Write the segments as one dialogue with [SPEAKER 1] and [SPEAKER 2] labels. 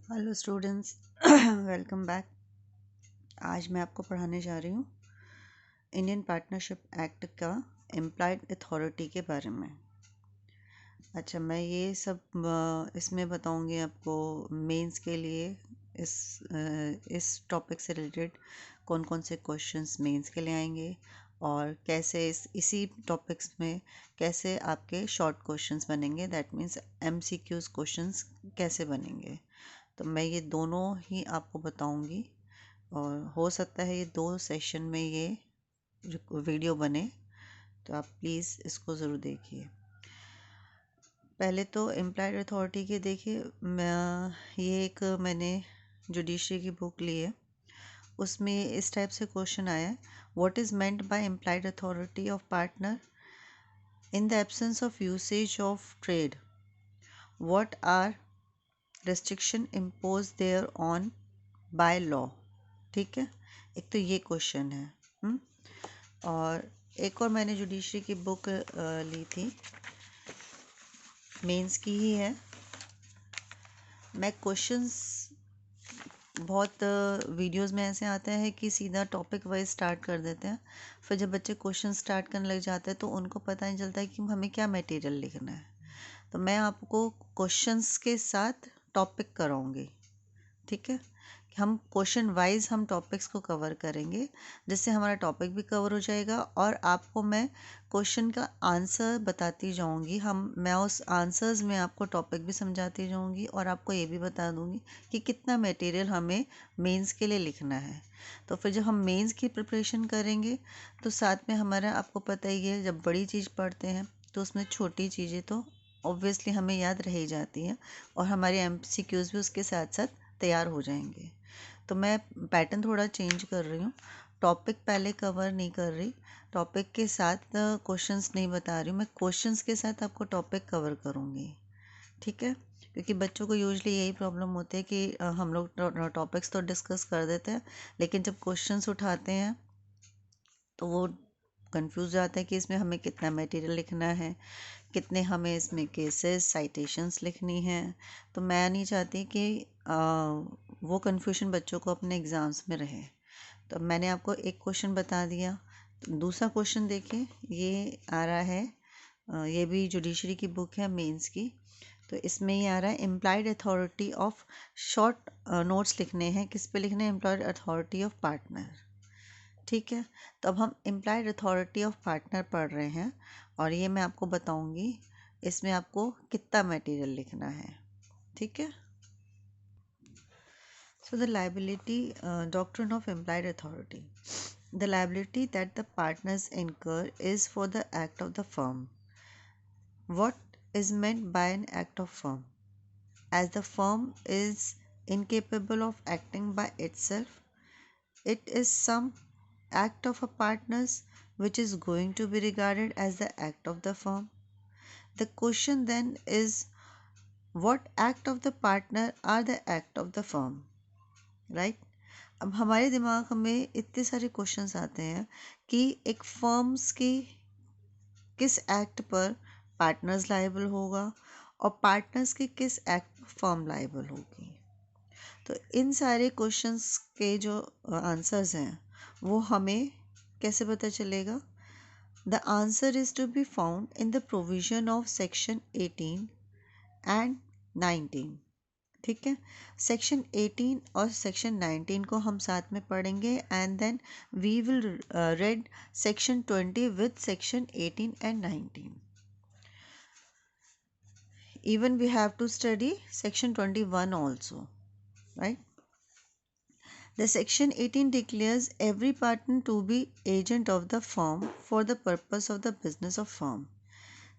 [SPEAKER 1] Hello students welcome back. आज मैं आपको पढ़ाने जा रही हूँ इंडियन पार्टनरशिप एक्ट का एम्प्लॉयड अथॉरिटी के बारे में। अच्छा, मैं ये सब इसमें बताऊँगी आपको मेंस के लिए इस टॉपिक से रिलेटेड कौन कौन से क्वेश्चंस मेंस के लिए आएंगे और कैसे इसी टॉपिक्स में कैसे आपके शॉर्ट क्वेश्चंस बनेंगे, दैट मीन्स एमसीक्यूज क्वेश्चंस कैसे बनेंगे। तो मैं ये दोनों ही आपको बताऊंगी और हो सकता है ये 2 सेशन में ये वीडियो बने, तो आप प्लीज़ इसको ज़रूर देखिए। पहले तो एम्प्लॉयड अथॉरिटी के देखिए, मैंने जुडिशरी की बुक ली है, उसमें इस टाइप से क्वेश्चन आया है, what is meant by employed authority of partner in the absence of usage of trade, what are restriction imposed there on by law। ठीक है, एक तो ये क्वेश्चन है। और एक और मैंने जुडिशरी की बुक ली थी, मेंस की ही है। मैं क्वेश्चंस बहुत वीडियोस में ऐसे आते हैं कि सीधा टॉपिक वाइज स्टार्ट कर देते हैं, फिर जब बच्चे क्वेश्चन स्टार्ट करने लग जाते हैं तो उनको पता नहीं चलता है कि हमें क्या मटेरियल लिखना है। तो मैं आपको क्वेश्चंस के साथ टॉपिक कराऊंगी। ठीक है, हम क्वेश्चन वाइज हम टॉपिक्स को कवर करेंगे, जिससे हमारा टॉपिक भी कवर हो जाएगा और आपको मैं क्वेश्चन का आंसर बताती जाऊंगी। मैं उस आंसर्स में आपको टॉपिक भी समझाती जाऊंगी और आपको ये भी बता दूंगी कि कितना मटेरियल हमें मेंस के लिए लिखना है। तो फिर जब हम मेंस की प्रिपरेशन करेंगे तो साथ में हमारा, आपको पता ही है, जब बड़ी चीज़ पढ़ते हैं तो उसमें छोटी चीज़ें तो ऑब्वियसली हमें याद रह ही जाती हैं और हमारे एमसीक्यूज भी उसके साथ साथ तैयार हो जाएंगे। तो मैं पैटर्न थोड़ा चेंज कर रही हूँ, टॉपिक पहले कवर नहीं कर रही, टॉपिक के साथ क्वेश्चंस नहीं बता रही हूँ, मैं क्वेश्चंस के साथ आपको टॉपिक कवर करूँगी। ठीक है, क्योंकि बच्चों को यूजली यही प्रॉब्लम होती है कि हम लोग टॉपिक्स तो डिस्कस कर देते हैं, लेकिन जब क्वेश्चंस उठाते हैं तो वो कंफ्यूज जाते हैं कि इसमें हमें कितना मटेरियल लिखना है, कितने हमें इसमें केसेस साइटेशंस लिखनी है। तो मैं नहीं चाहती कि वो कन्फ्यूजन बच्चों को अपने एग्ज़ाम्स में रहे। तो मैंने आपको एक क्वेश्चन बता दिया। तो दूसरा क्वेश्चन देखिए, ये आ रहा है, ये भी जुडिशरी की बुक है मेंस की। तो इसमें ये आ रहा है, employed authority of, short notes लिखने हैं, किस पे लिखने हैं, एम्प्लॉयड अथॉरिटी ऑफ पार्टनर। ठीक है, तो अब हम एम्प्लॉयड अथॉरिटी ऑफ पार्टनर पढ़ रहे हैं और ये मैं आपको बताऊंगी इसमें आपको कितना मटेरियल लिखना है। ठीक है, so the liability doctrine of employed authority, the liability that the partners incur is for the act of the firm. What is meant by an act of firm? As the firm is incapable of acting by itself, it is some act of a partner's which is going to be regarded as the act of the firm. The question then is, what act of the partner are the act of the firm? Right? अब हमारे दिमाग में इतने सारे questions आते हैं कि एक फर्म्स की किस एक्ट पर पार्टनर्स लायबल होगा और पार्टनर्स की किस एक्ट पर फर्म लायबल होगी। तो इन सारे क्वेश्चंस के जो आंसर्स हैं वो हमें कैसे पता चलेगा? The answer is to be found in the provision of section 18 and 19। ठीक है, सेक्शन 18 और सेक्शन 19 को हम साथ में पढ़ेंगे and then we will read section 20 with section 18 and 19। even we have to study section 21 also, right? The section 18 declares every partner to be agent of the firm for the purpose of the business of firm.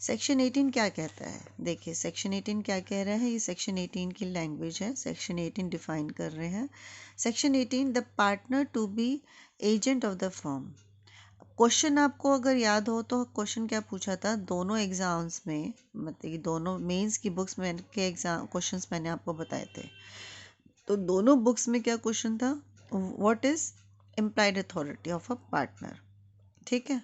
[SPEAKER 1] Section 18 क्या कहता है? देखिए section 18 क्या कह रहा है, ये section 18 की लैंग्वेज है, सेक्शन 18 डिफाइन कर रहे हैं। Section 18, the partner to be agent of the firm. Question आपको अगर याद हो तो क्वेश्चन क्या पूछा था दोनों एग्जाम्स में, मतलब कि दोनों मेंस की बुक्स में के एग्जाम क्वेश्चंस मैंने आपको बताए थे। तो दोनों बुक्स में क्या क्वेश्चन था, what is employed authority of a partner. ठीक है,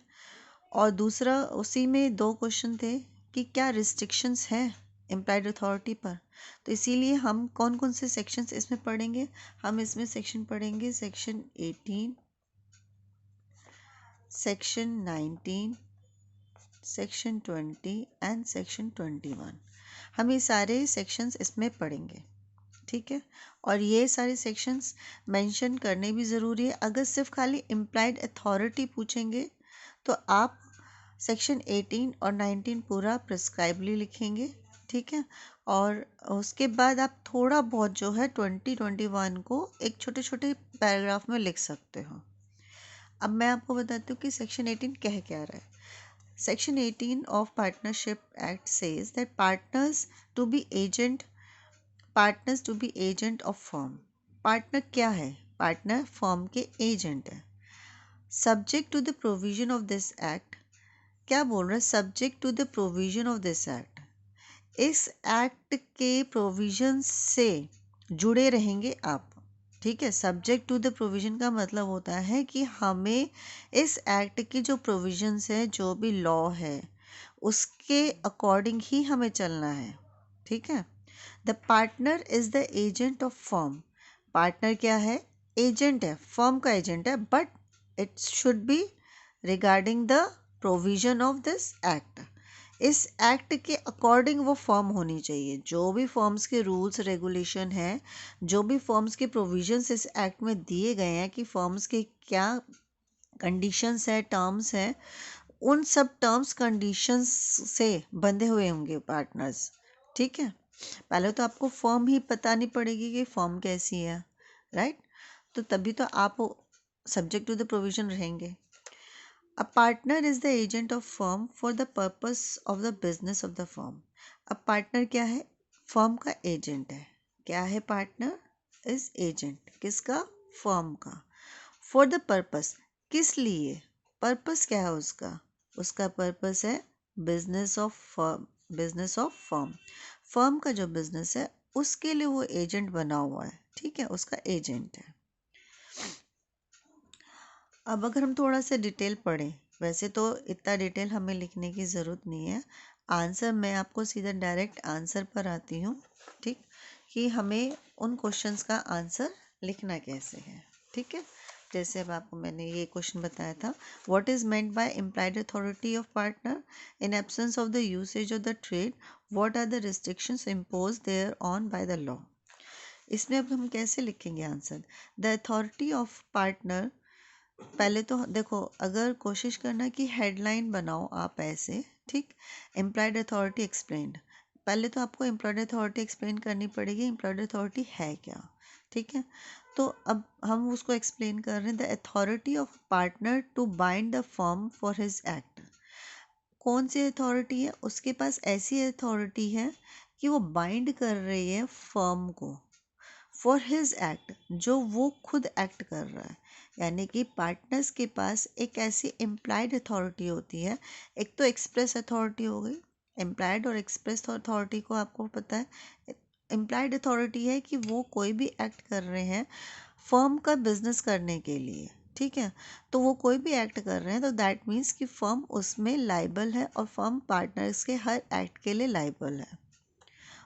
[SPEAKER 1] और दूसरा उसी में 2 क्वेश्चन थे कि क्या रिस्ट्रिक्शंस है इम्प्लाइड अथॉरिटी पर। तो इसीलिए हम कौन कौन से सेक्शंस इसमें पढ़ेंगे, हम इसमें सेक्शन पढ़ेंगे section 18, section 19, section 20 and section 21। हम ये सारे सेक्शंस इसमें पढ़ेंगे, ठीक है। और ये सारे सेक्शंस मेंशन करने भी ज़रूरी है। अगर सिर्फ खाली इम्प्लाइड अथॉरिटी पूछेंगे तो आप सेक्शन 18 और 19 पूरा प्रिस्क्राइबली लिखेंगे, ठीक है। और उसके बाद आप थोड़ा बहुत जो है 2021 को एक छोटे छोटे पैराग्राफ में लिख सकते हो। अब मैं आपको बताती हूँ कि सेक्शन 18 कह क्या रहा है। Section 18 of partnership act says that partners to be agent of firm. Partner क्या है? पार्टनर फर्म के एजेंट है। Subject to the provision of this act, क्या बोल रहा है? Subject to the provision of this act, इस एक्ट के प्रोविजन से जुड़े रहेंगे आप, ठीक है। सब्जेक्ट टू द प्रोविजन का मतलब होता है कि हमें इस एक्ट की जो प्रोविजंस है, जो भी लॉ है, उसके अकॉर्डिंग ही हमें चलना है, ठीक है। The partner is the agent of firm. Partner क्या है? एजेंट है, फर्म का एजेंट है, but it should be regarding the provision of this act. इस एक्ट के अकॉर्डिंग वो फॉर्म होनी चाहिए। जो भी फॉर्म्स के रूल्स रेगुलेशन हैं, जो भी फॉर्म्स के प्रोविजंस इस एक्ट में दिए गए हैं कि फॉर्म्स के क्या कंडीशंस है, टर्म्स हैं, उन सब टर्म्स कंडीशंस से बंधे हुए होंगे पार्टनर्स, ठीक है। पहले तो आपको फॉर्म ही बतानी पड़ेगी कि फॉर्म कैसी है, राइट। तो तभी तो आप सब्जेक्ट टू द प्रोविजन रहेंगे। A partner is the agent of firm for the purpose of the business of the firm. अब पार्टनर क्या है? फर्म का एजेंट है। क्या है? पार्टनर इज एजेंट, किसका? फर्म का। फॉर द पर्पस, किस लिए? पर्पस क्या है उसका? उसका पर्पस है business of firm, business of firm. Firm का जो बिजनेस है उसके लिए वो एजेंट बना हुआ है, ठीक है, उसका एजेंट है। अब अगर हम थोड़ा सा डिटेल पढ़ें, वैसे तो इतना डिटेल हमें लिखने की ज़रूरत नहीं है। आंसर मैं आपको सीधा डायरेक्ट आंसर पर आती हूँ, ठीक, कि हमें उन क्वेश्चंस का आंसर लिखना कैसे है, ठीक है। जैसे अब आपको मैंने ये क्वेश्चन बताया था, what is meant by implied authority of partner in absence of the usage of the trade, what are the restrictions impose there on by the law. इसमें अब हम कैसे लिखेंगे answer? The authority of partner, पहले तो देखो, अगर कोशिश करना कि हेडलाइन बनाओ आप ऐसे, ठीक, एम्प्लॉयड अथॉरिटी एक्सप्लेन्ड। पहले तो आपको एम्प्लॉयड अथॉरिटी एक्सप्लेन करनी पड़ेगी, एम्प्लॉयड अथॉरिटी है क्या, ठीक है। तो अब हम उसको एक्सप्लेन कर रहे हैं। The authority of partner to bind the firm for his act. कौन सी अथॉरिटी है? उसके पास ऐसी अथॉरिटी है कि वो बाइंड कर रही है फर्म को फॉर हिज एक्ट, जो वो खुद एक्ट कर रहा है। यानी कि पार्टनर्स के पास एक ऐसी इम्प्लाइड अथॉरिटी होती है। एक तो एक्सप्रेस अथॉरिटी हो गई, इम्प्लाइड और एक्सप्रेस अथॉरिटी को आपको पता है। इम्प्लाइड अथॉरिटी है कि वो कोई भी एक्ट कर रहे हैं फर्म का बिजनेस करने के लिए, ठीक है। तो वो कोई भी एक्ट कर रहे हैं तो दैट मीन्स कि फर्म उसमें लाइबल है और फर्म पार्टनर्स के हर एक्ट के लिए लाइबल है।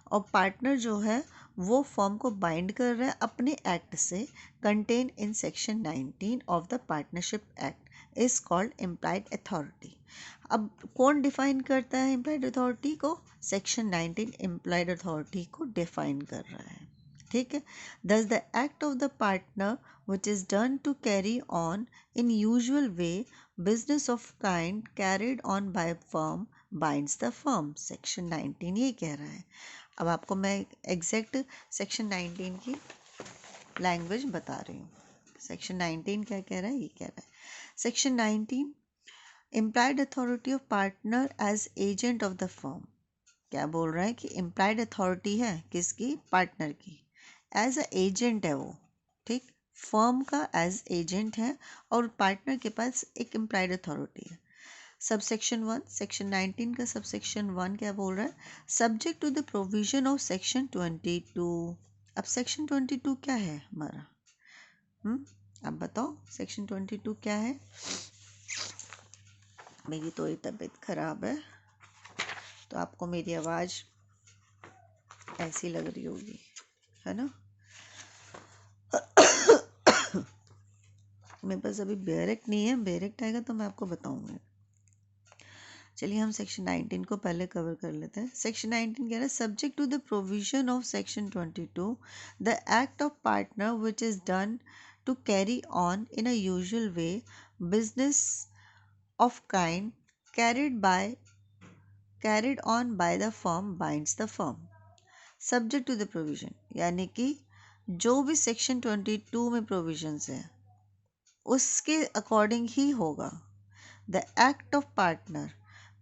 [SPEAKER 1] और पार्टनर जो है वो फर्म को बाइंड कर रहा है अपने एक्ट से, contain in section 19 of the partnership act is called implied authority. अब कौन डिफाइन करता है इम्प्लाइड अथॉरिटी को? सेक्शन 19 इम्प्लाइड अथॉरिटी को डिफाइन कर रहा है, ठीक है। Thus the act of the partner which is done to carry on in usual way business of kind carried on by firm binds the firm. Section 19 ये कह रहा है। अब आपको मैं एग्जैक्ट सेक्शन 19 की लैंग्वेज बता रही हूँ। सेक्शन 19 क्या कह रहा है? ये कह रहा है section 19 implied authority of partner as agent of the firm. क्या बोल रहा है कि इम्प्लाइड अथॉरिटी है किसकी? पार्टनर की। एज अ एजेंट है वो, ठीक, फर्म का एज एजेंट है और पार्टनर के पास एक इम्प्लाइड अथॉरिटी है। सबसेक्शन 1, सेक्शन 19 का सबसेक्शन 1 क्या बोल रहा है? Subject to the provision of section 22। अब सेक्शन 22 क्या है हमारा? अब बताओ सेक्शन 22 क्या है? मेरी थोड़ी तबीयत खराब है तो आपको मेरी आवाज़ ऐसी लग रही होगी, है ना। मेरे पास अभी बेरेक्ट नहीं है, बेरेक्ट आएगा तो मैं आपको बताऊंगी। चलिए हम सेक्शन 19 को पहले कवर कर लेते हैं। सेक्शन 19 कह रहा है subject to the provision of section 22 the act of partner which is done to carry on in a usual way business of kind carried on by the firm binds the firm subject to the provision, यानी कि जो भी section 22 में provisions है उसके according ही होगा। The act of partner,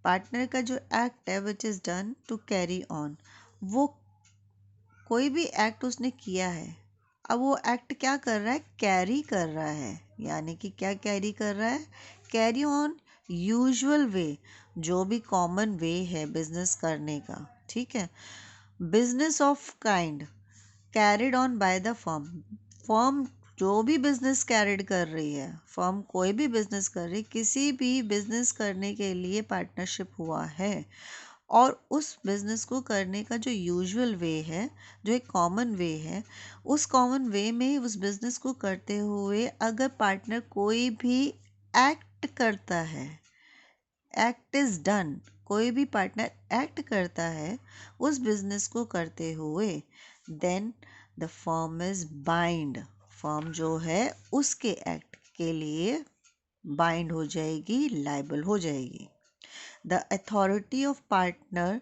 [SPEAKER 1] partner का जो एक्ट है which is done to carry on, वो कोई भी एक्ट उसने किया है, अब वो एक्ट क्या कर रहा है, कैरी कर रहा है। यानी कि क्या कैरी कर रहा है, कैरी ऑन यूजुअल वे, जो भी कॉमन वे है बिजनेस करने का, ठीक है। Business of kind carried on by the firm, firm जो भी बिजनेस कैरिड कर रही है, फर्म कोई भी बिजनेस कर रही, किसी भी बिजनेस करने के लिए पार्टनरशिप हुआ है और उस बिजनेस को करने का जो यूजुअल वे है, जो एक कॉमन वे है, उस कॉमन वे में उस बिजनेस को करते हुए अगर पार्टनर कोई भी एक्ट करता है, एक्ट इज डन, कोई भी पार्टनर एक्ट करता है उस बिजनेस को करते हुए, then the firm is bind, firm जो है उसके एक्ट के लिए बाइंड हो जाएगी, लाइबल हो जाएगी। The authority of partner,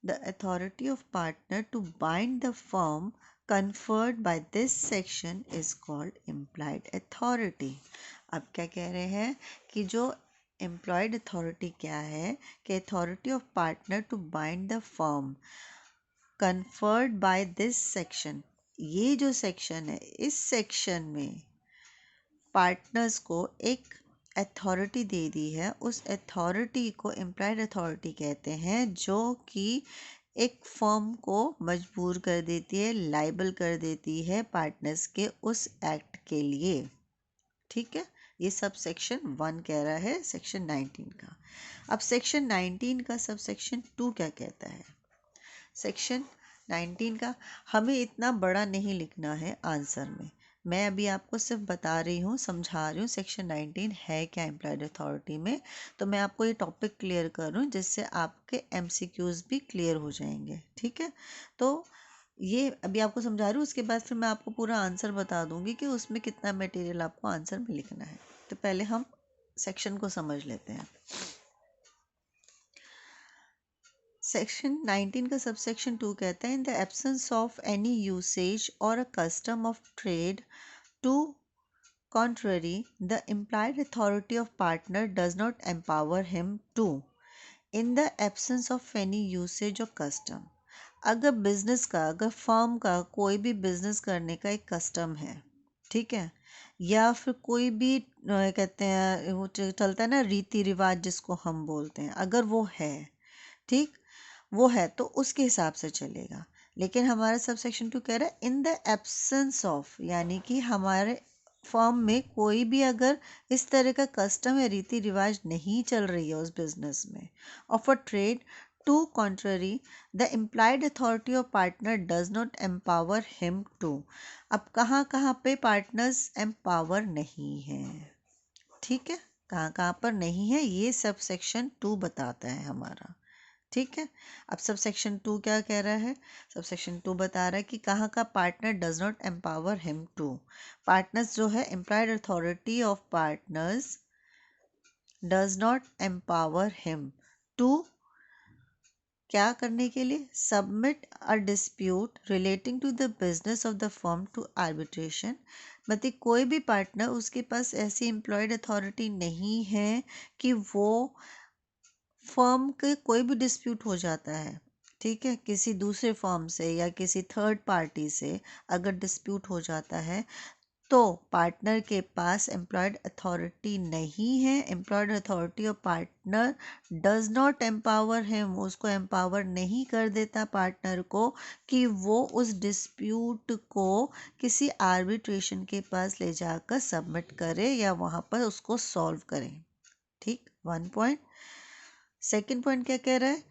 [SPEAKER 1] the authority of partner to bind the firm conferred by this section is called implied authority। अब क्या कह रहे हैं कि जो एम्प्लॉयड अथॉरिटी क्या है कि authority of partner to bind the firm conferred by this section, ये जो सेक्शन है इस सेक्शन में पार्टनर्स को एक अथॉरिटी दे दी है। उस अथॉरिटी को इम्प्लाइड अथॉरिटी कहते हैं, जो कि एक फर्म को मजबूर कर देती है, लाइबल कर देती है पार्टनर्स के उस एक्ट के लिए, ठीक है। ये सब सेक्शन 1 कह रहा है सेक्शन 19 का। अब सेक्शन 19 का सब सेक्शन 2 क्या कहता है। सेक्शन 19 का हमें इतना बड़ा नहीं लिखना है आंसर में, मैं अभी आपको सिर्फ बता रही हूँ, समझा रही हूँ सेक्शन 19 है क्या एम्प्लॉयड अथॉरिटी में। तो मैं आपको ये टॉपिक क्लियर कर रही हूँ जिससे आपके एमसीक्यूज भी क्लियर हो जाएंगे, ठीक है। तो ये अभी आपको समझा रही हूँ, उसके बाद फिर मैं आपको पूरा आंसर बता दूंगी कि उसमें कितना मटेरियल आपको आंसर में लिखना है। तो पहले हम सेक्शन को समझ लेते हैं। सेक्शन 19 का सबसेक्शन 2 कहता है in the absence of any usage और a custom of trade to contrary the implied authority of partner does not empower him to, in the absence of any usage or custom, अगर business का, अगर firm का कोई भी business करने का एक कस्टम है, ठीक है, या फिर कोई भी कहते हैं वो चलता है ना रीति रिवाज जिसको हम बोलते हैं, अगर वो है, ठीक, वो है तो उसके हिसाब से चलेगा। लेकिन हमारा सब सेक्शन 2 कह रहा है इन द एब्सेंस ऑफ, यानी कि हमारे फर्म में कोई भी अगर इस तरह का कस्टम या रीति रिवाज नहीं चल रही है उस बिजनेस में, of a trade to contrary the implied authority of partner does not empower him to. अब कहाँ कहाँ पे पार्टनर्स एम्पावर नहीं हैं, ठीक है, कहाँ कहाँ पर नहीं है ये सब सेक्शन 2 बताता है हमारा, ठीक है। अब सब सेक्शन 2 क्या कह रहा है, सब सेक्शन 2 बता रहा है कि कहाँ का partner does not empower him to, partners जो है employed authority of partners does not empower him to, क्या करने के लिए, submit a dispute relating to the business of the firm to arbitration. मतलब कोई भी पार्टनर, उसके पास ऐसी एम्प्लॉयड अथॉरिटी नहीं है कि वो फर्म के कोई भी डिस्प्यूट हो जाता है, ठीक है, किसी दूसरे फर्म से या किसी थर्ड पार्टी से अगर डिस्प्यूट हो जाता है तो पार्टनर के पास एम्प्लॉयड अथॉरिटी नहीं है, employed authority of partner does not empower him, उसको एम्पावर नहीं कर देता पार्टनर को कि वो उस डिस्प्यूट को किसी आर्बिट्रेशन के पास ले जाकर सबमिट करे या वहाँ पर उसको सॉल्व करे, ठीक, 1 पॉइंट। सेकेंड पॉइंट क्या कह रहा है,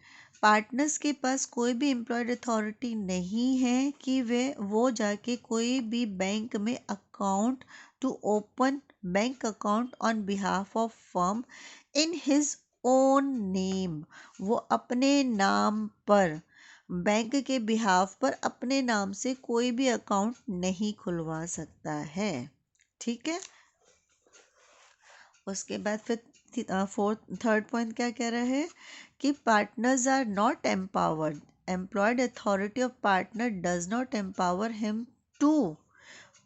[SPEAKER 1] पार्टनर्स के पास कोई भी एम्प्लॉयड अथॉरिटी नहीं है कि वो जाके कोई भी बैंक में account to open bank account on behalf of firm in his own name. वो अपने नाम पर बैंक के बिहाफ पर अपने नाम से कोई भी अकाउंट नहीं खुलवा सकता है। ठीक है, उसके बाद फिर थर्ड पॉइंट क्या कह रहा है कि partners are not empowered, employed authority of partner does not empower him to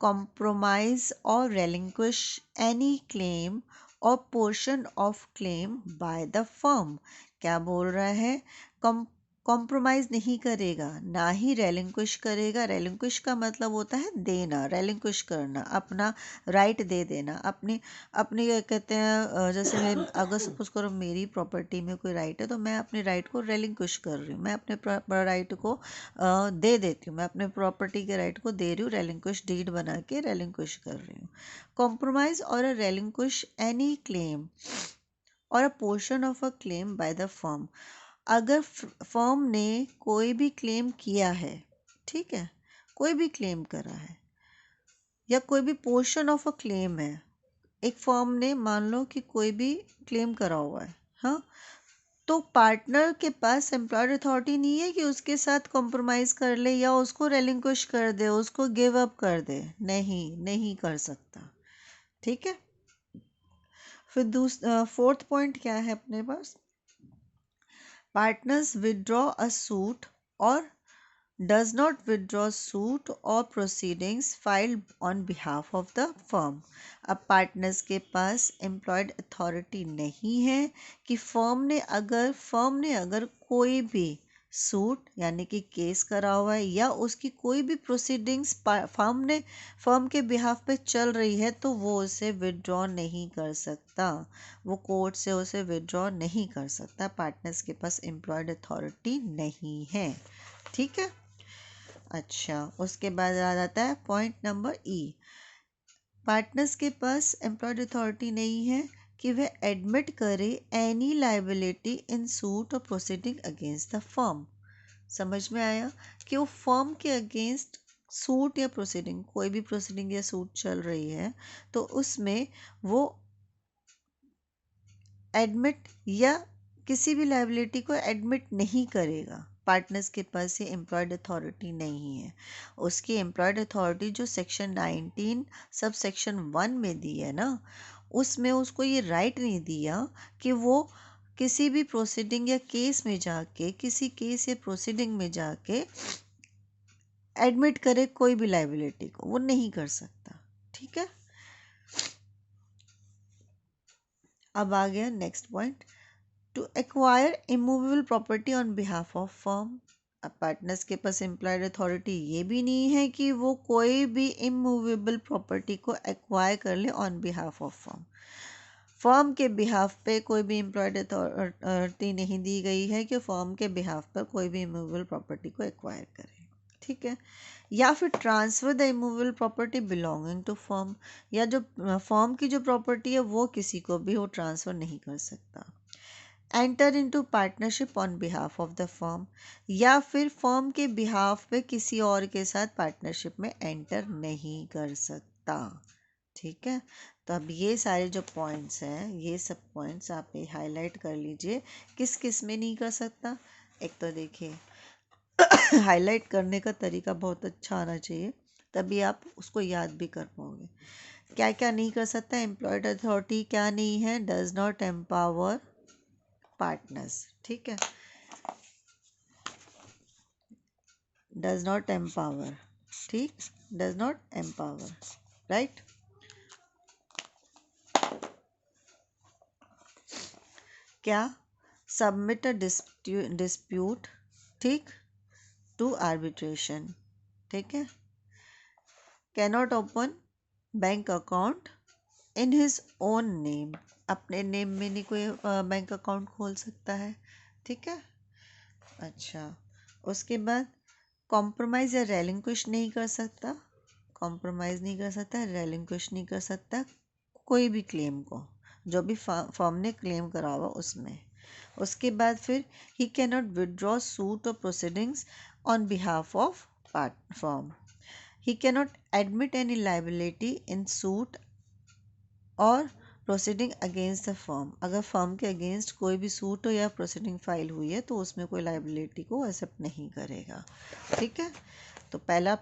[SPEAKER 1] compromise or relinquish any claim or portion of claim by the firm। क्या बोल रहा है, कॉम्प्रोमाइज नहीं करेगा, ना ही रेलिंक्विश करेगा। रेलिंक्विश का मतलब होता है देना, रेलिंक्विश करना, अपना राइट दे देना, अपनी अपनी क्या कहते हैं, जैसे मैं अगर सपोज करो मेरी प्रॉपर्टी में कोई राइट है तो मैं अपने राइट को रेलिंक्विश कर रही हूँ, मैं अपने राइट को दे देती हूँ, मैं अपने प्रॉपर्टी के राइट को दे रही हूँ, रेलिंक्विश डीड बना के रेलिंक्विश कर रही हूँ। कॉम्प्रोमाइज और अ रेलिंक्विश एनी क्लेम और अ portion of a claim by the firm. अगर फर्म ने कोई भी क्लेम किया है, ठीक है, कोई भी क्लेम करा है या कोई भी पोर्शन ऑफ अ क्लेम है, एक फर्म ने मान लो कि कोई भी क्लेम करा हुआ है, हाँ, तो पार्टनर के पास एम्प्लॉयड अथॉरिटी नहीं है कि उसके साथ कॉम्प्रोमाइज़ कर ले या उसको रेलिंक्विश कर दे, उसको गिव अप कर दे, नहीं कर सकता। ठीक है, फिर फोर्थ पॉइंट क्या है अपने पास, पार्टनर्स विदड्रॉ अ सूट और does not withdraw suit or proceedings filed on behalf of the firm। अब पार्टनर्स के पास एम्प्लॉयड अथॉरिटी नहीं है कि फर्म ने अगर कोई भी सूट यानी कि केस करा हुआ है या उसकी कोई भी प्रोसीडिंग्स फर्म के बिहाफ पे चल रही है तो वो उसे विदड्रॉ नहीं कर सकता, वो कोर्ट से उसे विदड्रॉ नहीं कर सकता। पार्टनर्स के पास एम्प्लॉयड अथॉरिटी नहीं है। ठीक है, अच्छा, उसके बाद आ जाता है पॉइंट नंबर ई। पार्टनर्स के पास एम्प्लॉयड अथॉरिटी नहीं है कि वह एडमिट करे एनी लाइबिलिटी इन सूट और प्रोसीडिंग अगेंस्ट द फर्म। समझ में आया कि वो फर्म के अगेंस्ट सूट या प्रोसीडिंग, कोई भी प्रोसीडिंग या सूट चल रही है तो उसमें वो एडमिट या किसी भी लाइबिलिटी को एडमिट नहीं करेगा। पार्टनर्स के पास ये एम्प्लॉयड अथॉरिटी नहीं है। उसकी एम्प्लॉयड अथॉरिटी जो सेक्शन 19 सब सेक्शन 1 में दी है ना, उसमें उसको ये राइट नहीं दिया कि वो किसी भी प्रोसीडिंग या केस में जाके, किसी केस या प्रोसीडिंग में जाके एडमिट करे कोई भी लाइबिलिटी को, वो नहीं कर सकता। ठीक है, अब आ गया next point, to acquire immovable property on behalf of firm. अब पार्टनर्स के पास एम्प्लॉयड अथॉरिटी ये भी नहीं है कि वो कोई भी इमूवेबल प्रॉपर्टी को एक्वायर कर ले on behalf of firm. Firm के बिहाफ पे कोई भी एम्प्लॉयड अथॉरिटी नहीं दी गई है कि फर्म के बिहाफ पर कोई भी इमूवेबल प्रॉपर्टी को एक्वायर करे। ठीक है, या फिर transfer the immovable property belonging to firm, या जो फर्म की जो प्रॉपर्टी है वो किसी को भी वो ट्रांसफ़र नहीं कर सकता। Enter into partnership on behalf of the firm, या फिर फर्म के बिहाफ पे किसी और के साथ पार्टनरशिप में एंटर नहीं कर सकता। ठीक है, तो अब ये सारे जो पॉइंट्स हैं, ये सब पॉइंट्स आप ये हाईलाइट कर लीजिए, किस किस में नहीं कर सकता। एक तो देखिए हाईलाइट करने का तरीका बहुत अच्छा आना चाहिए, तभी आप उसको याद भी कर पाओगे। क्या क्या नहीं कर सकता, एम्प्लॉयड अथॉरिटी क्या नहीं है, डज नॉट एम्पावर पार्टनर्स। ठीक है, डज नॉट एम्पावर, ठीक, डज नॉट एम्पावर, राइट। क्या, सबमिट अ डिस्प्यूट, ठीक, टू आर्बिट्रेशन। ठीक है, cannot open bank account in his own name, अपने नेम में नहीं कोई बैंक अकाउंट खोल सकता है। ठीक है, अच्छा, उसके बाद कॉम्प्रोमाइज़ या रेलिंक्विश नहीं कर सकता, कॉम्प्रोमाइज़ नहीं कर सकता, रेलिंक्विश नहीं कर सकता कोई भी क्लेम को, जो भी फर्म ने क्लेम करा हुआ उसमें। उसके बाद फिर he cannot withdraw suit or proceedings on behalf of firm. He cannot admit any liability in suit और प्रोसीडिंग अगेंस्ट द फर्म। अगर फर्म के अगेंस्ट कोई भी सूट हो या प्रोसीडिंग फाइल हुई है तो उसमें कोई लाइबिलिटी को एक्सेप्ट नहीं करेगा। ठीक है, तो पहला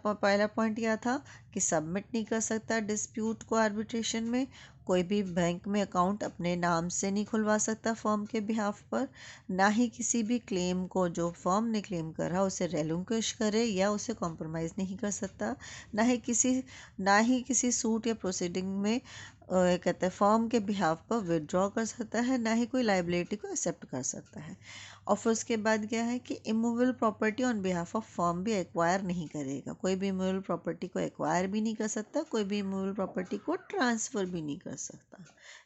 [SPEAKER 1] पॉइंट यह था कि सबमिट नहीं कर सकता डिस्प्यूट को आर्बिट्रेशन में। कोई भी बैंक में अकाउंट अपने नाम से नहीं खुलवा सकता फर्म के बिहाफ पर। ना ही किसी भी क्लेम को जो फर्म ने क्लेम करा उसे रेलिंक्विश करे या उसे कॉम्प्रोमाइज़ नहीं कर सकता। ना ही किसी सूट या प्रोसीडिंग में कहते हैं फर्म के बिहाफ पर विदड्रॉ कर सकता है, ना ही कोई लाइबिलिटी को एक्सेप्ट कर सकता है। और फिर उसके बाद क्या है कि immovable property on behalf of firm भी एक्वायर नहीं करेगा। कोई भी इमूवेबल प्रॉपर्टी को एक्वायर भी नहीं कर सकता, कोई भी इमूवेबल प्रॉपर्टी को ट्रांसफ़र भी नहीं कर सकता।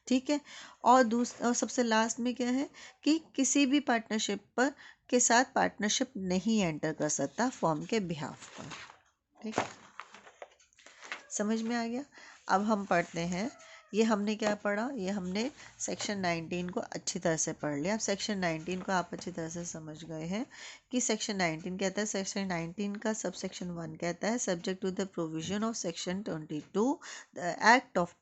[SPEAKER 1] ठीक है, और सबसे लास्ट में क्या है कि किसी भी पार्टनरशिप पर के साथ पार्टनरशिप नहीं एंटर कर सकता फर्म के बिहाफ पर। ठीक है, समझ में आ गया। अब हम पढ़ते हैं, ये हमने क्या पढ़ा, ये हमने सेक्शन 19 को अच्छी तरह से पढ़ लिया। अब सेक्शन 19 को आप अच्छी तरह से समझ गए हैं कि सेक्शन 19 कहता है, सेक्शन 19 का सब सेक्शन 1 कहता है subject to the provision of section 22 the act of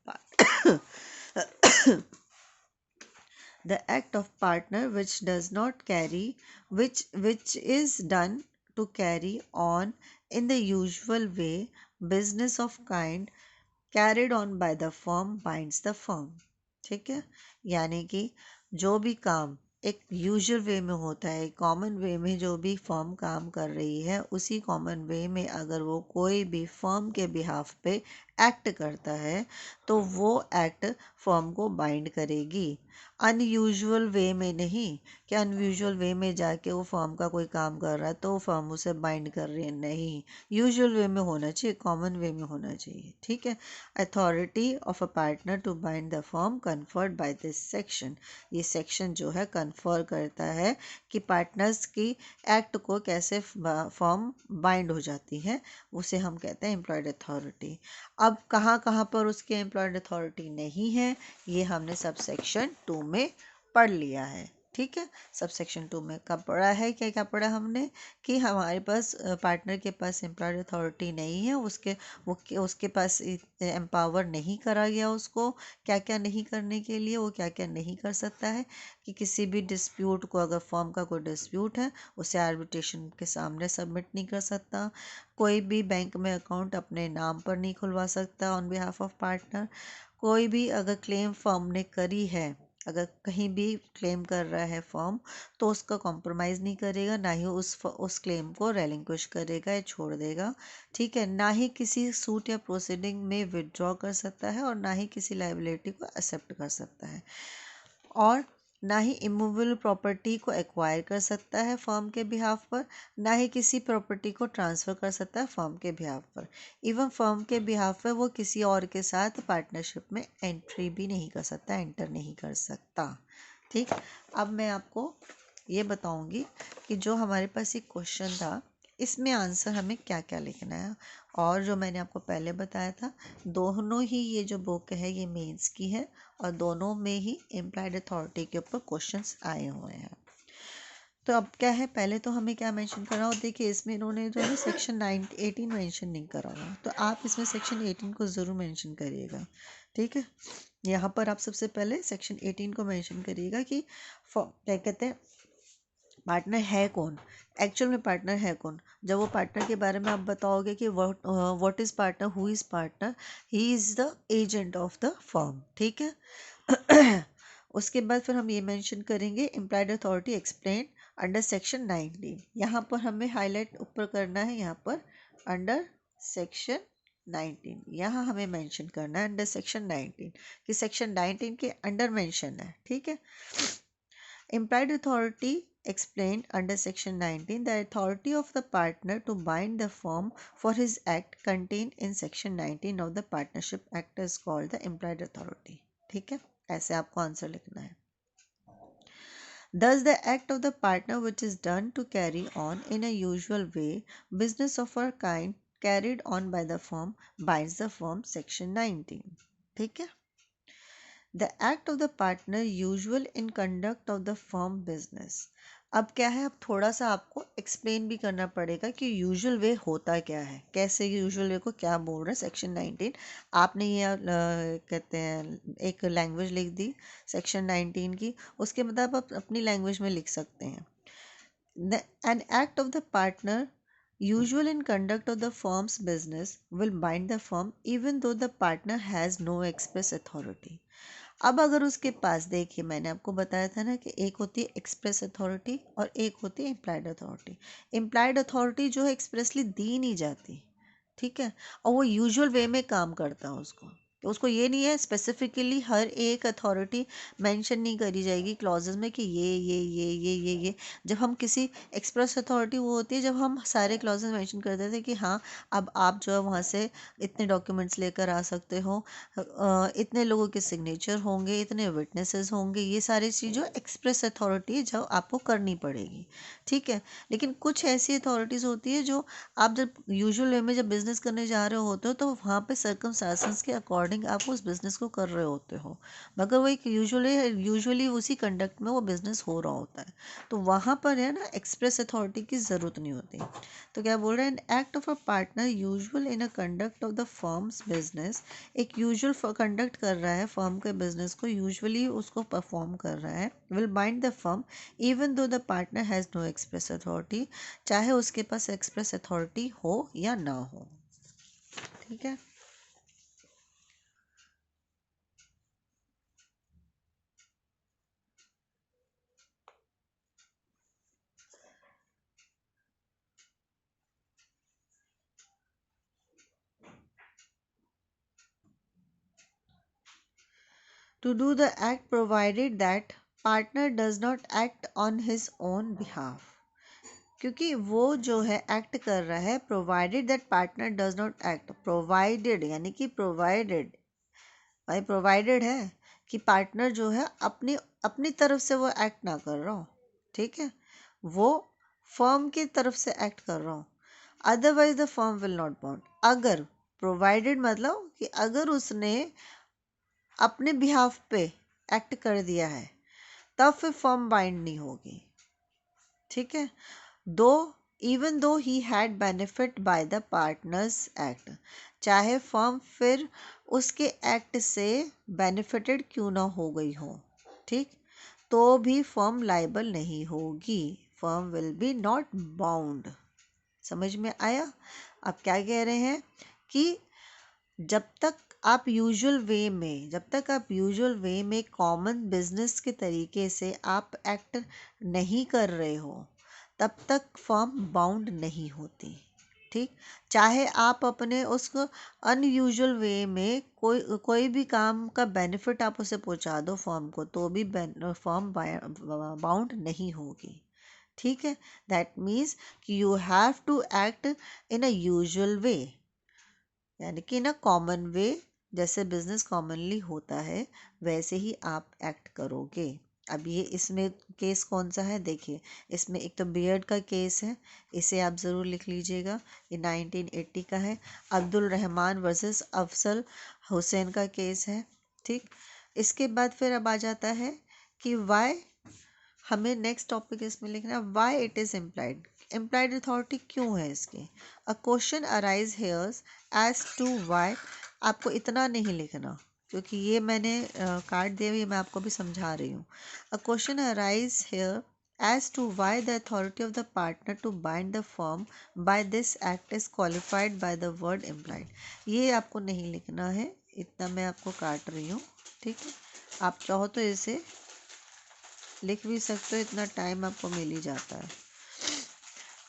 [SPEAKER 1] the act of partner which does not carry which is done to carry on in the usual way business of kind carried on by the firm binds the firm। ठीक है, यानी कि जो भी काम एक usual वे में होता है, कॉमन वे में जो भी फर्म काम कर रही है उसी कॉमन वे में अगर वो कोई भी फर्म के बिहाफ पे एक्ट करता है तो वो एक्ट फर्म को बाइंड करेगी। अनयूजुअल वे में नहीं कि अनयूजुअल वे में जाके वो फर्म का कोई काम कर रहा है तो फर्म उसे बाइंड कर रही है, नहीं, यूजुअल वे में होना चाहिए, कॉमन वे में होना चाहिए। ठीक है, authority of a partner to bind the firm conferred by this section. ये सेक्शन जो है कन्फर करता है कि पार्टनर्स की एक्ट को कैसे फर्म बाइंड हो जाती है, उसे हम कहते हैं एम्प्लॉयड अथॉरिटी। अब कहाँ कहाँ पर उसके एम्प्लॉयड अथॉरिटी नहीं है ये हमने सब सेक्शन 2 में पढ़ लिया है। ठीक है, सब सेक्शन 2 में कब पढ़ा है, क्या क्या पढ़ा हमने कि हमारे पास पार्टनर के पास एम्प्लॉयड अथॉरिटी नहीं है, उसके पास एम्पावर नहीं करा गया उसको क्या क्या नहीं करने के लिए, वो क्या क्या नहीं कर सकता है कि किसी भी डिस्प्यूट को, अगर फर्म का कोई डिस्प्यूट है उसे आर्बिट्रेशन के सामने सबमिट नहीं कर सकता। कोई भी बैंक में अकाउंट अपने नाम पर नहीं खुलवा सकता ऑन बिहाफ ऑफ पार्टनर। कोई भी अगर क्लेम फर्म ने करी है, अगर कहीं भी क्लेम कर रहा है फर्म तो उसका कॉम्प्रोमाइज़ नहीं करेगा, ना ही उस क्लेम को रेलिंक्विश करेगा या छोड़ देगा। ठीक है, ना ही किसी सूट या प्रोसीडिंग में विदड्रॉ कर सकता है और ना ही किसी लाइबिलिटी को एक्सेप्ट कर सकता है, और ना ही इमूवेबल प्रॉपर्टी को एक्वायर कर सकता है फर्म के बिहाफ पर, ना ही किसी प्रॉपर्टी को ट्रांसफ़र कर सकता है फर्म के बिहाफ पर। इवन फर्म के बिहाफ पर वो किसी और के साथ पार्टनरशिप में एंट्री भी नहीं कर सकता, एंटर नहीं कर सकता। ठीक, अब मैं आपको ये बताऊंगी कि जो हमारे पास एक क्वेश्चन था इसमें आंसर हमें क्या क्या लिखना है। और जो मैंने आपको पहले बताया था, दोनों ही ये जो बुक है ये मेंस की है और दोनों में ही एम्प्लॉयड अथॉरिटी के ऊपर क्वेश्चंस आए हुए हैं। तो अब क्या है, पहले तो हमें क्या मेंशन करना हो, देखिए इसमें इन्होंने जो है सेक्शन 18 मेंशन नहीं करा हुआ, तो आप इसमें सेक्शन 18 को ज़रूर मेंशन करिएगा। ठीक है, यहाँ पर आप सबसे पहले सेक्शन 18 को मेंशन करिएगा कि क्या कहते हैं पार्टनर है कौन, एक्चुअल में पार्टनर है कौन। जब वो पार्टनर के बारे में आप बताओगे कि what is partner, who is partner, he is the agent of the firm. ठीक है, उसके बाद फिर हम ये मेंशन करेंगे employed authority explain under section 19। यहाँ पर हमें हाईलाइट ऊपर करना है, यहाँ पर अंडर सेक्शन 19 यहाँ हमें मेंशन करना है अंडर सेक्शन 19 कि सेक्शन 19 के अंडर मेंशन है। ठीक है, implied authority explained under section 19 the authority of the partner to bind the firm for his act contained in section 19 of the partnership act is called the implied authority। ठीक है, ऐसे आपको answer लिखना है। Thus the act of the partner which is done to carry on in a usual way business of a kind carried on by the firm binds the firm section 19। ठीक है, the act of the partner usual in conduct of the firm business. अब क्या है, अब थोड़ा सा आपको explain भी करना पड़ेगा कि यूजुअल वे होता क्या है, कैसे यूजुअल वे को क्या बोल रहे हैं। सेक्शन 19 आपने ये कहते हैं एक लैंग्वेज लिख दी सेक्शन 19 की, उसके मतलब आप अपनी लैंग्वेज में लिख सकते हैं। An act of the partner usual in conduct of the firm's business will bind the firm even though the partner has no express authority। अब अगर उसके पास, देखिए मैंने आपको बताया था ना कि एक होती है एक्सप्रेस अथॉरिटी और एक होती है इम्प्लाइड अथॉरिटी। इम्प्लाइड अथॉरिटी जो है एक्सप्रेसली दी नहीं जाती, ठीक है, और वो यूजुअल वे में काम करता है उसको, तो उसको ये नहीं है स्पेसिफिकली हर एक अथॉरिटी मेंशन नहीं करी जाएगी क्लॉजेस में कि ये। जब हम किसी एक्सप्रेस अथॉरिटी वो होती है जब हम सारे क्लॉजेस मेंशन कर देते हैं कि हाँ अब आप जो है वहाँ से इतने डॉक्यूमेंट्स लेकर आ सकते हो, इतने लोगों के सिग्नेचर होंगे, इतने विटनेसेस होंगे, ये सारी चीज़ें एक्सप्रेस अथॉरिटी जो आपको करनी पड़ेगी, ठीक है। लेकिन कुछ ऐसी अथॉरिटीज़ होती है जो आप जब यूजुअल वे में जब बिज़नेस करने जा रहे होते हो तो वहाँ पे सर्कमस्टेंसेस के अकॉर्डिंग आप उस बिज़नेस को कर रहे होते हो, मगर वो एक यूजुअली उसी कंडक्ट में वो बिज़नेस हो रहा होता है, तो वहाँ पर है ना एक्सप्रेस अथॉरिटी की ज़रूरत नहीं होती। तो क्या बोल रहे हैं, an act of a partner usual in a conduct of the firms business, एक यूजुअल कंडक्ट कर रहा है फर्म के बिजनेस को, यूजुअली उसको परफॉर्म कर रहा है, will bind the firm even though the partner has no express authority, चाहे उसके पास एक्सप्रेस अथॉरिटी हो या ना हो, ठीक है। To do the act provided that partner does not act on his own behalf, क्योंकि वो जो है एक्ट कर रहा है, provided that partner does not act, provided यानी कि प्रोवाइडेड, भाई प्रोवाइडेड है कि पार्टनर जो है अपनी अपनी तरफ से वो एक्ट ना कर रहा हो, ठीक है, वो फर्म की तरफ से एक्ट कर रहा हो, otherwise the firm will not bound. अगर प्रोवाइडेड मतलब कि अगर उसने अपने बिहाफ पे एक्ट कर दिया है तब फिर फर्म बाइंड नहीं होगी, ठीक है। दो even though he had benefit by the partners act, चाहे फर्म फिर उसके एक्ट से बेनिफिटेड क्यों ना हो गई हो, ठीक, तो भी फर्म लाइबल नहीं होगी, firm will be not bound. समझ में आया। अब क्या कह रहे हैं कि जब तक आप यूजुअल वे में कॉमन बिजनेस के तरीके से आप एक्ट नहीं कर रहे हो तब तक फर्म बाउंड नहीं होती, ठीक। चाहे आप अपने उसको अनयूजुअल वे में कोई भी काम का बेनिफिट आप उसे पहुंचा दो फर्म को, तो भी फर्म बाउंड नहीं होगी, ठीक है। दैट मीन्स कि you have to act in a usual way, यानी कि ना कॉमन वे, जैसे बिजनेस कॉमनली होता है वैसे ही आप एक्ट करोगे। अब ये इसमें केस कौन सा है, देखिए इसमें एक तो बियर्ड का केस है, इसे आप ज़रूर लिख लीजिएगा, ये 1980 का है। अब्दुल रहमान वर्सेस अफसल हुसैन का केस है, ठीक। इसके बाद फिर अब आ जाता है कि वाई, हमें नेक्स्ट टॉपिक इसमें लिखना है why it is implied, implied authority क्यों है इसकी। A question arise here's as to why, आपको इतना नहीं लिखना क्योंकि ये मैंने काट दिया, ये मैं आपको भी समझा रही हूँ। A question arise here as to why the authority of the partner to bind the firm by this act is qualified by the word implied, ये आपको नहीं लिखना है, इतना मैं आपको काट रही हूँ, ठीक है। आप चाहो तो इसे लिख भी सकते हो, इतना टाइम आपको मिल ही जाता है।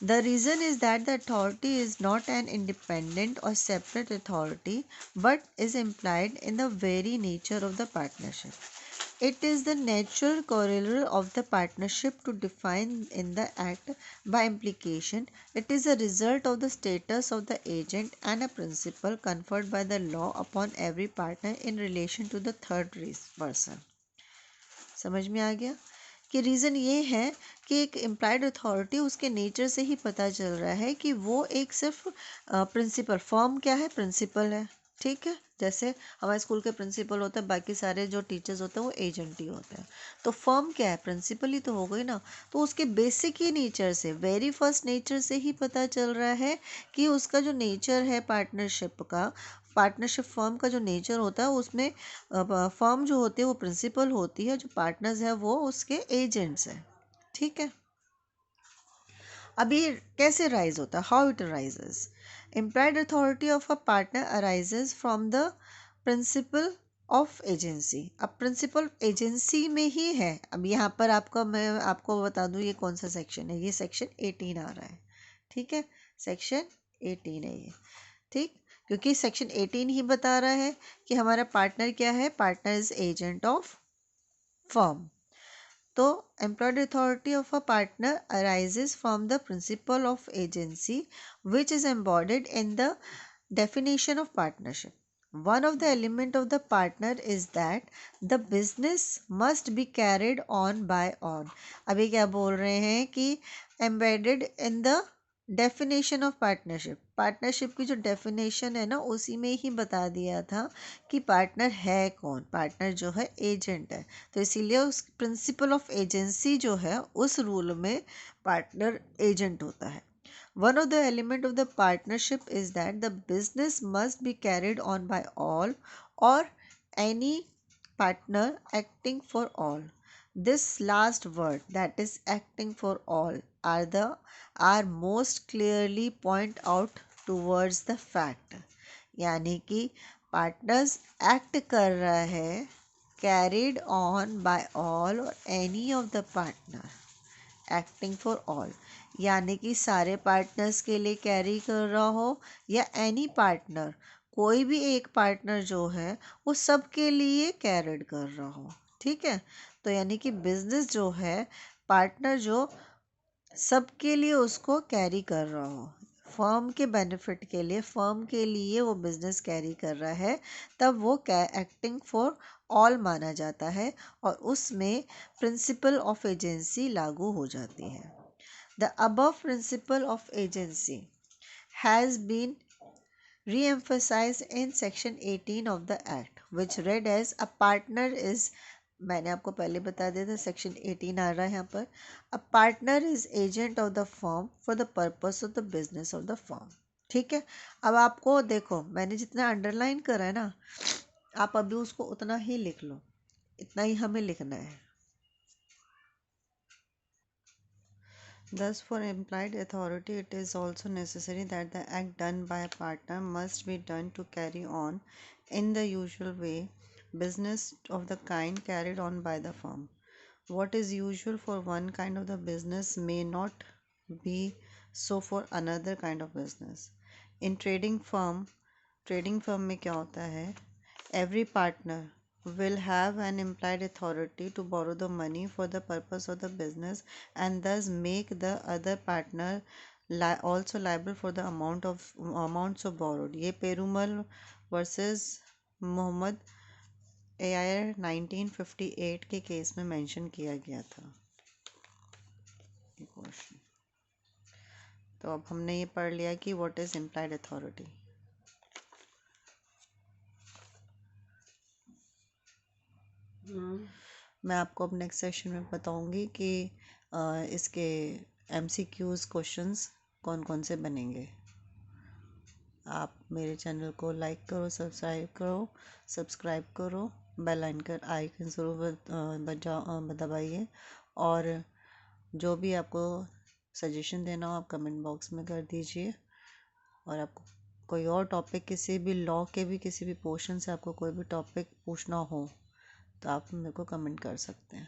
[SPEAKER 1] The reason is that the authority is not an independent or separate authority but is implied in the very nature of the partnership. It is the natural corollary of the partnership to define in the act by implication. It is a result of the status of the agent and a principle conferred by the law upon every partner in relation to the third person. समझ में आ गया कि reason ये है कि एक implied authority उसके nature से ही पता चल रहा है कि वो एक सिर्फ प्रिंसिपल, फर्म क्या है, प्रिंसिपल है, ठीक है, जैसे हमारे स्कूल के प्रिंसिपल होते हैं, बाकी सारे जो टीचर्स होते हैं वो एजेंट ही होते हैं। तो फर्म क्या है, प्रिंसिपल ही तो हो गई ना। तो उसके बेसिक ही नेचर से, वेरी फर्स्ट नेचर से ही पता चल रहा है कि उसका जो नेचर है पार्टनरशिप का, पार्टनरशिप फर्म का जो नेचर होता है उसमें फर्म जो होती है वो प्रिंसिपल होती है, जो पार्टनर्स है वो उसके एजेंट्स हैं। ठीक है, अब ये कैसे राइज होता है, how it rises. implied authority of a partner arises from the principle of agency। अब प्रिंसिपल एजेंसी में ही है। अब यहाँ पर आपका मैं आपको बता दूँ ये कौन सा सेक्शन है, ये सेक्शन 18 आ रहा है। ठीक है, सेक्शन 18 है ये। ठीक, क्योंकि सेक्शन 18 ही बता रहा है कि हमारा पार्टनर क्या है, partner is agent of firm. तो employed authority of a partner arises from the principle of agency which is embodied in the definition of partnership. One of the element of the partner is that the business must be carried on by all। अभी क्या बोल रहे हैं कि embedded in the definition of partnership, partnership की जो definition है ना उसी में ही बता दिया था कि पार्टनर है कौन, पार्टनर जो है एजेंट है। तो इसीलिए उस प्रिंसिपल ऑफ एजेंसी जो है उस रूल में पार्टनर एजेंट होता है। One of the element of the partnership is that the business must be carried on by all or any partner acting for all। This last word, that is acting for all, are most clearly point out towards the fact। यानी कि partners act कर रहा है carried on by all or any of the partner acting for all, यानी कि सारे partners के लिए कैरी कर रहा हो या एनी पार्टनर, कोई भी एक पार्टनर जो है वो सबके लिए कैरिड कर रहा हो। ठीक है, तो यानी कि बिजनेस जो है, पार्टनर जो सबके लिए उसको कैरी कर रहा हो, फर्म के बेनिफिट के लिए, फर्म के लिए वो बिजनेस कैरी कर रहा है, तब वो एक्टिंग फॉर ऑल माना जाता है और उसमें प्रिंसिपल ऑफ एजेंसी लागू हो जाती है। The above principle of agency has been re-emphasized in section 18 of the act which read as a partner is, मैंने आपको पहले बता दिया था सेक्शन 18 आ रहा है यहाँ पर, a partner is agent of the firm for the purpose of the business of the firm. ठीक है, अब आपको देखो मैंने जितना अंडरलाइन करा है ना, आप अभी उसको उतना ही लिख लो, इतना ही हमें लिखना है। Thus, for implied authority, it is also necessary that the act done by a partner must be done to carry on, in the usual way, business of the kind carried on by the firm। What is usual for one kind of the business may not be so for another kind of business। In trading firm में क्या होता है, every partner will have an implied authority to borrow the money for the purpose of the business and thus make the other partner also liable for the amounts of borrowed। ये Perumal versus Mohammad AIR 1958 के case में mention किया गया था। Question, तो अब हमने ये पढ़ लिया कि व्हाट इज इम्प्लाइड अथॉरिटी। मैं आपको अब नेक्स्ट सेशन में बताऊंगी कि इसके MCQs क्वेश्चंस कौन कौन से बनेंगे। आप मेरे चैनल को लाइक करो, सब्सक्राइब करो, बेल आइकन ज़रूर दबाइए और जो भी आपको सजेशन देना हो आप कमेंट बॉक्स में कर दीजिए। और आपको कोई और टॉपिक, किसी भी लॉ के भी किसी भी पोर्शन से आपको कोई भी टॉपिक पूछना हो तो आप मेरे को कमेंट कर सकते हैं।